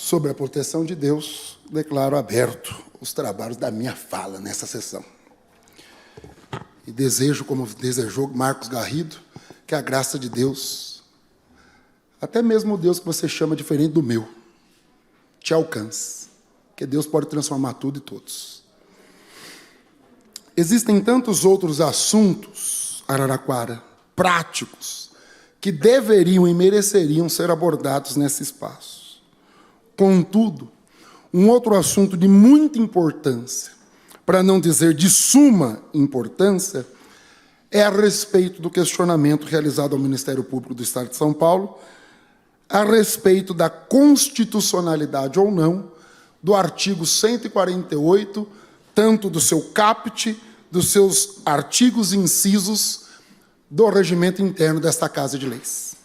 Sob a proteção de Deus, declaro aberto os trabalhos da minha fala nessa sessão. E desejo, como desejou Marcos Garrido, que a graça de Deus, até mesmo o Deus que você chama diferente do meu, te alcance. Que Deus pode transformar tudo e todos. Existem tantos outros assuntos, Araraquara, práticos, que deveriam e mereceriam ser abordados nesse espaço. Contudo, um outro assunto de muita importância, para não dizer de suma importância, é a respeito do questionamento realizado ao Ministério Público do Estado de São Paulo, a respeito da constitucionalidade ou não do artigo 148, tanto do seu caput, dos seus artigos e incisos do regimento interno desta Casa de Leis.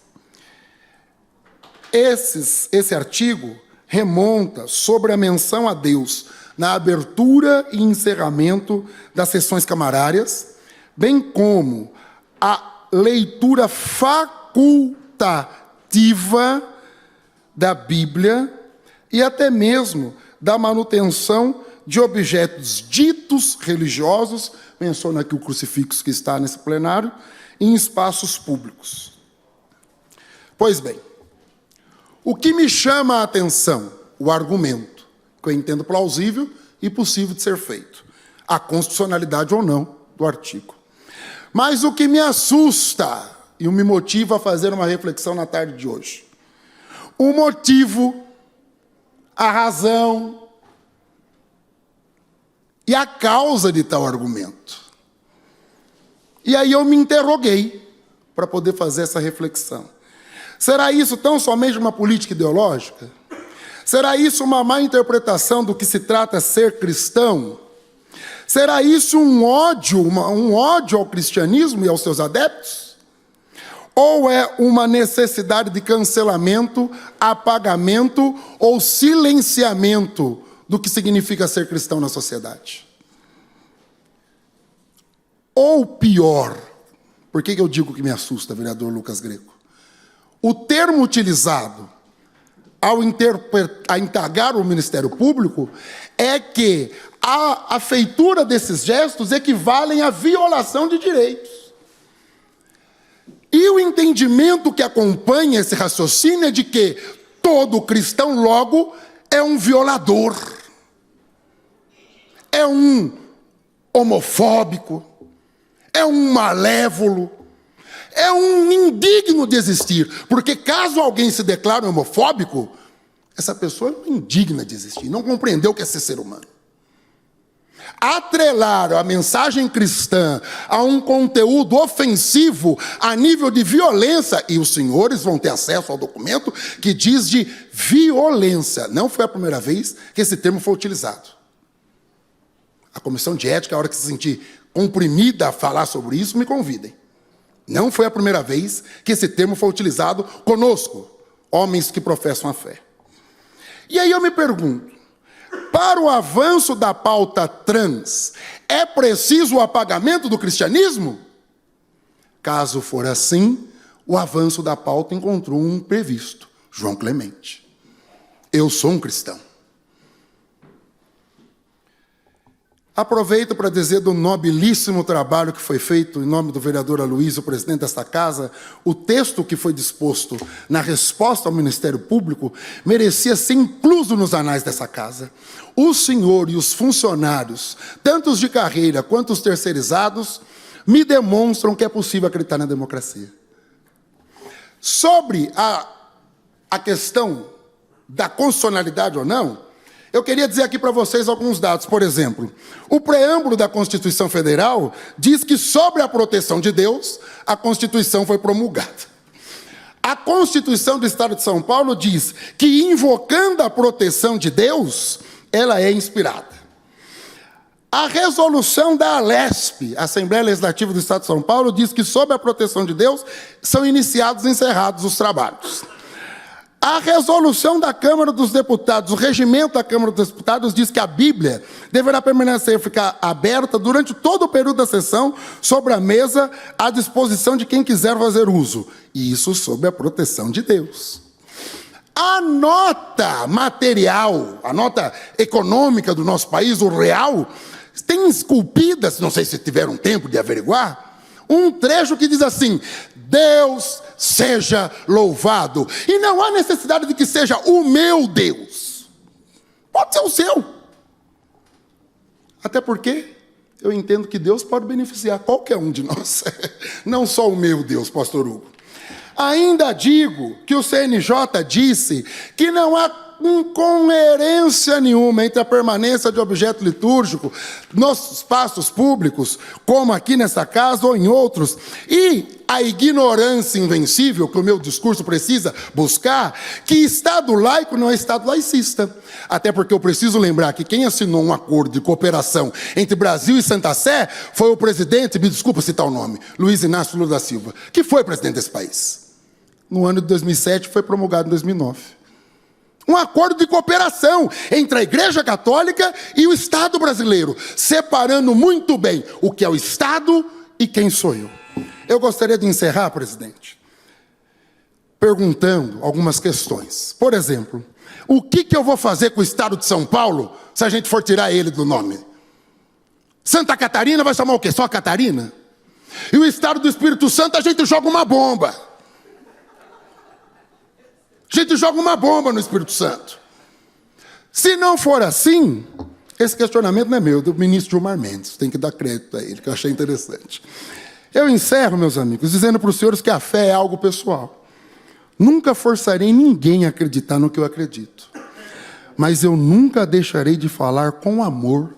Esse artigo remonta sobre a menção a Deus na abertura e encerramento das sessões camarárias, bem como a leitura facultativa da Bíblia e até mesmo da manutenção de objetos ditos religiosos, menciono aqui o crucifixo que está nesse plenário, em espaços públicos. Pois bem, o que me chama a atenção, o argumento, que eu entendo plausível e possível de ser feito, a constitucionalidade ou não do artigo. Mas o que me assusta e me motiva a fazer uma reflexão na tarde de hoje, o motivo, a razão e a causa de tal argumento. E aí eu me interroguei para poder fazer essa reflexão. Será isso tão somente uma política ideológica? Será isso uma má interpretação do que se trata ser cristão? Será isso um ódio ao cristianismo e aos seus adeptos? Ou é uma necessidade de cancelamento, apagamento ou silenciamento do que significa ser cristão na sociedade? Ou pior, por que eu digo que me assusta, vereador Lucas Greco? O termo utilizado ao indagar o Ministério Público é que a feitura desses gestos equivalem à violação de direitos. E o entendimento que acompanha esse raciocínio é de que todo cristão, logo, é um violador, é um homofóbico, é um malévolo, é um indigno de existir. Porque caso alguém se declare homofóbico, essa pessoa é indigna de existir, não compreendeu o que é ser humano. Atrelar a mensagem cristã a um conteúdo ofensivo a nível de violência, e os senhores vão ter acesso ao documento que diz de violência. Não foi a primeira vez que esse termo foi utilizado. A Comissão de Ética, a hora que se sentir comprimida a falar sobre isso, me convidem. Não foi a primeira vez que esse termo foi utilizado conosco, homens que professam a fé. E aí eu me pergunto, para o avanço da pauta trans, é preciso o apagamento do cristianismo? Caso for assim, o avanço da pauta encontrou um imprevisto, João Clemente. Eu sou um cristão. Aproveito para dizer do nobilíssimo trabalho que foi feito em nome do vereador Aloysio, o presidente desta casa. O texto que foi disposto na resposta ao Ministério Público merecia ser incluso nos anais dessa casa. O senhor e os funcionários, tanto os de carreira quanto os terceirizados, me demonstram que é possível acreditar na democracia. Sobre a questão da constitucionalidade ou não, eu queria dizer aqui para vocês alguns dados. Por exemplo, o preâmbulo da Constituição Federal diz que, sobre a proteção de Deus, a Constituição foi promulgada. A Constituição do Estado de São Paulo diz que, invocando a proteção de Deus, ela é inspirada. A resolução da ALESP, Assembleia Legislativa do Estado de São Paulo, diz que, sob a proteção de Deus, são iniciados e encerrados os trabalhos. A resolução da Câmara dos Deputados, o regimento da Câmara dos Deputados diz que a Bíblia deverá ficar aberta durante todo o período da sessão, sobre a mesa, à disposição de quem quiser fazer uso. E isso sob a proteção de Deus. a nota material, a nota econômica do nosso país, o real, tem esculpidas, não sei se tiveram tempo de averiguar, um trecho que diz assim: Deus seja louvado. E não há necessidade de que seja o meu Deus. Pode ser o seu. Até porque eu entendo que Deus pode beneficiar qualquer um de nós. Não só o meu Deus, pastor Hugo. Ainda digo que o CNJ disse que não há incoerência nenhuma entre a permanência de objeto litúrgico nos espaços públicos, como aqui nessa casa ou em outros, e a ignorância invencível que o meu discurso precisa buscar, que Estado laico não é Estado laicista. Até porque eu preciso lembrar que quem assinou um acordo de cooperação entre Brasil e Santa Sé foi o presidente, me desculpa citar o nome, Luiz Inácio Lula da Silva, que foi presidente desse país. No ano de 2007, foi promulgado em 2009. Um acordo de cooperação entre a Igreja Católica e o Estado brasileiro, separando muito bem o que é o Estado e quem sou eu. Eu gostaria de encerrar, presidente, perguntando algumas questões. Por exemplo, o que eu vou fazer com o Estado de São Paulo se a gente for tirar ele do nome? Santa Catarina vai chamar o quê? Só Catarina? E o Estado do Espírito Santo a gente joga uma bomba. A gente joga uma bomba no Espírito Santo. Se não for assim, esse questionamento não é meu, é do ministro Gilmar Mendes. Tem que dar crédito a ele, que eu achei interessante. Eu encerro, meus amigos, dizendo para os senhores que a fé é algo pessoal. Nunca forçarei ninguém a acreditar no que eu acredito. Mas eu nunca deixarei de falar com amor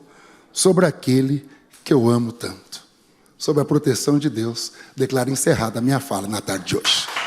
sobre aquele que eu amo tanto. Sob a proteção de Deus, declaro encerrada a minha fala na tarde de hoje.